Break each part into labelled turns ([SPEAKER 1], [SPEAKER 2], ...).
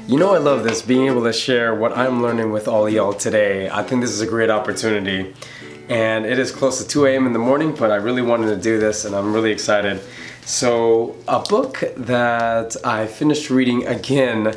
[SPEAKER 1] You know I love this, being able to share what I'm learning with all y'all today. I think this is a great opportunity. And it is close to 2 a.m. in the morning, but I really wanted to do this and I'm really excited. So a book that I finished reading again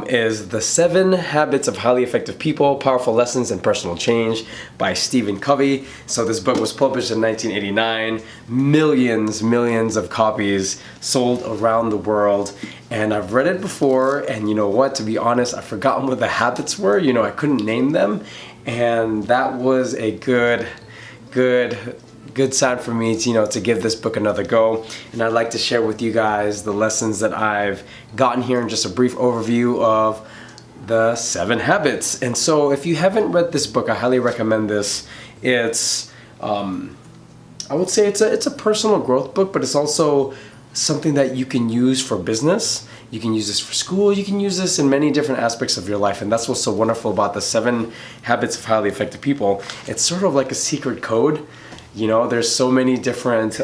[SPEAKER 1] is The 7 Habits of Highly Effective People, Powerful Lessons in Personal Change by Stephen Covey. So this book was published in 1989, millions of copies sold around the world. And I've read it before, and you know what, to be honest, I've forgotten what the habits were. I couldn't name them. And that was a good sign for me to give this book another go. And I'd like to share with you guys the lessons that I've gotten here in just a brief overview of the 7 habits. And so if you haven't read this book, I highly recommend this. It's I would say it's a personal growth book, but it's also something that you can use for business. You can use this for school. You can use this in many different aspects of your life. And that's what's so wonderful about the 7 Habits of Highly Effective People. It's sort of like a secret code. There's so many different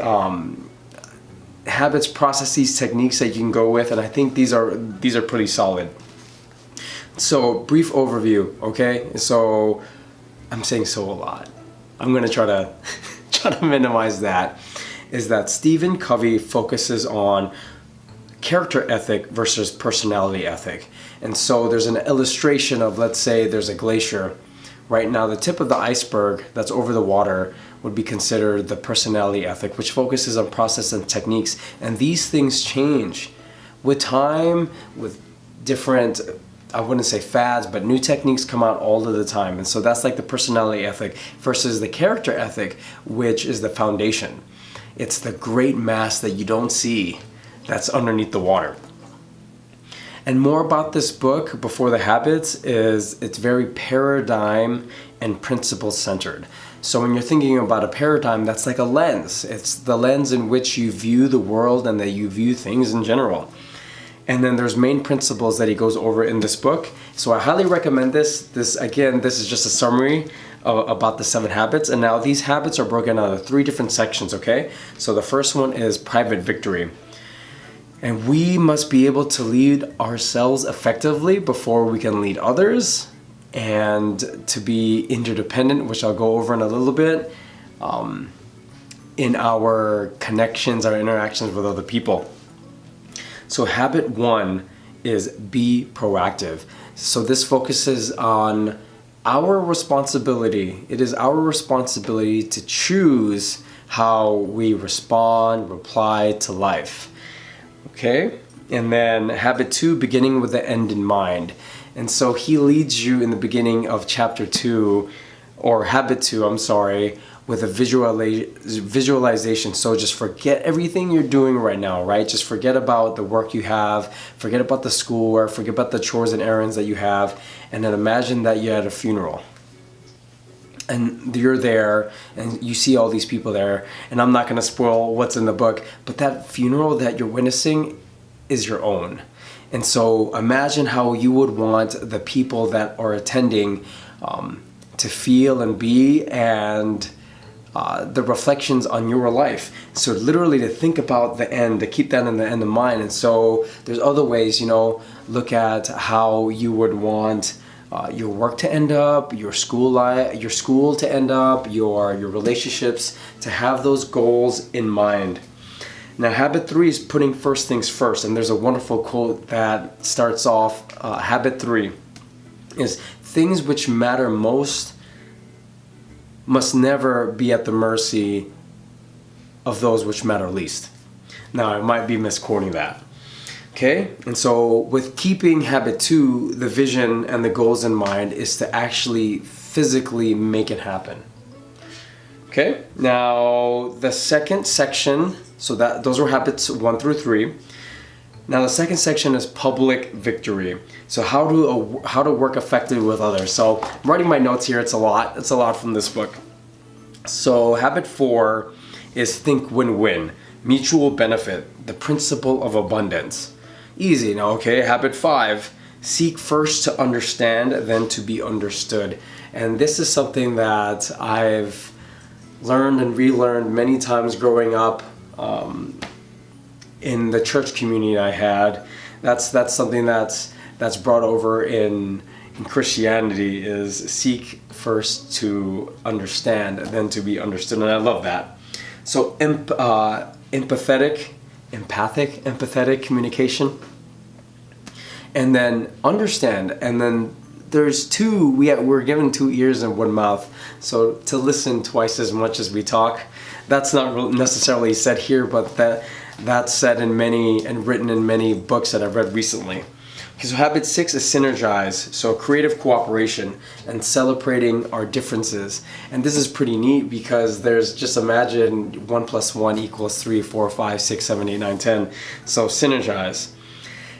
[SPEAKER 1] habits, processes, techniques that you can go with, and I think these are pretty solid. So, brief overview, okay? So, I'm saying so a lot. I'm gonna try to minimize that. Is that Stephen Covey focuses on character ethic versus personality ethic. And so there's an illustration of, let's say there's a glacier. Right now, the tip of the iceberg that's over the water would be considered the personality ethic, which focuses on process and techniques. And these things change with time, with different, I wouldn't say fads, but new techniques come out all of the time. And so that's like the personality ethic versus the character ethic, which is the foundation. It's the great mass that you don't see that's underneath the water. And more about this book, Before the Habits, is it's very paradigm and principle centered. So when you're thinking about a paradigm, that's like a lens. It's the lens in which you view the world and that you view things in general. And then there's main principles that he goes over in this book. So I highly recommend this. This is just a summary about the 7 habits. And now these habits are broken out of 3 different sections, okay? So the first one is private victory. And we must be able to lead ourselves effectively before we can lead others, and to be interdependent, which I'll go over in a little bit, in our connections, our interactions with other people. So habit 1 is be proactive. So this focuses on our responsibility. It is our responsibility to choose how we respond, reply to life. Okay? And then habit 2, beginning with the end in mind. And so he leads you in the beginning of chapter 2, or habit 2, with a visualization. So just forget everything you're doing right now, right? Just forget about the work you have, forget about the schoolwork, forget about the chores and errands that you have, and then imagine that you're at a funeral. And you're there, and you see all these people there, and I'm not going to spoil what's in the book, but that funeral that you're witnessing is your own. And so imagine how you would want the people that are attending to feel and be, and the reflections on your life. So literally to think about the end, to keep that in the end of mind. And so there's other ways, look at how you would want your work to end up, your school to end up, your relationships, to have those goals in mind. Now, habit 3 is putting first things first, and there's a wonderful quote that starts off, habit 3 is, things which matter most must never be at the mercy of those which matter least. Now, I might be misquoting that. Okay, and so with keeping habit 2, the vision and the goals in mind is to actually physically make it happen. Okay, now the second section, so those are habits 1 through 3. Now the second section is public victory. So how to work effectively with others. So I'm writing my notes here. It's a lot from this book. So habit 4 is think win-win, mutual benefit, the principle of abundance. Easy now, okay? Habit 5, seek first to understand, then to be understood. And this is something that I've learned and relearned many times growing up in the church community I had. That's something that's that's brought over in Christianity is seek first to understand and then to be understood, and I love that. So empathetic communication, and then understand, and then there's we're given 2 ears and 1 mouth, so to listen twice as much as we talk. That's not necessarily said here, but that's said in many and written in many books that I've read recently. Okay, so habit 6 is synergize, so creative cooperation and celebrating our differences. And this is pretty neat because there's, just imagine 1 + 1 = 3, 4, 5, 6, 7, 8, 9, 10. So synergize.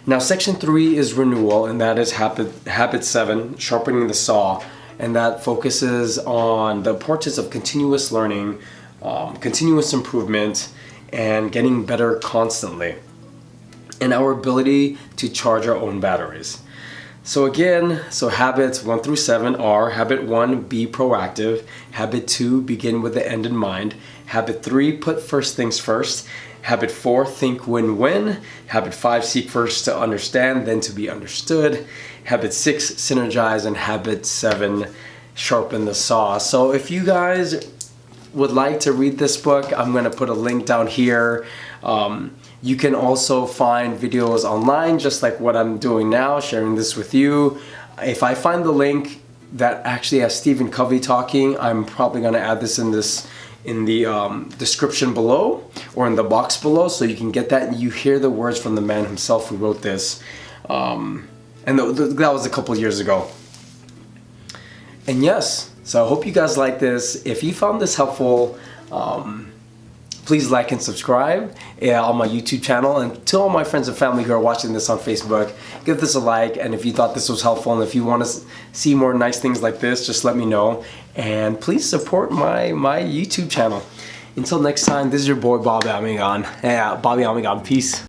[SPEAKER 1] Now section 3 is renewal, and that is habit 7, sharpening the saw, and that focuses on the importance of continuous learning, continuous improvement, and getting better constantly, and our ability to charge our own batteries. So again, habits 1 through 7 are: habit 1, be proactive; habit 2, begin with the end in mind; habit 3, put first things first; habit 4, think win-win; habit 5, seek first to understand, then to be understood; habit 6, synergize; and habit 7, sharpen the saw. So if you guys would like to read this book, I'm going to put a link down here. You can also find videos online, just like what I'm doing now, sharing this with you. If I find the link that actually has Stephen Covey talking, I'm probably going to add this in the description below, or in the box below, so you can get that and you hear the words from the man himself who wrote this. And that was a couple years ago. And yes, so I hope you guys like this. If you found this helpful, please like and subscribe on my YouTube channel. And to all my friends and family who are watching this on Facebook, give this a like. And if you thought this was helpful, and if you want to see more nice things like this, just let me know. And please support my YouTube channel. Until next time, this is your boy Bobby Amigan. Yeah, Bobby Amigan. Peace.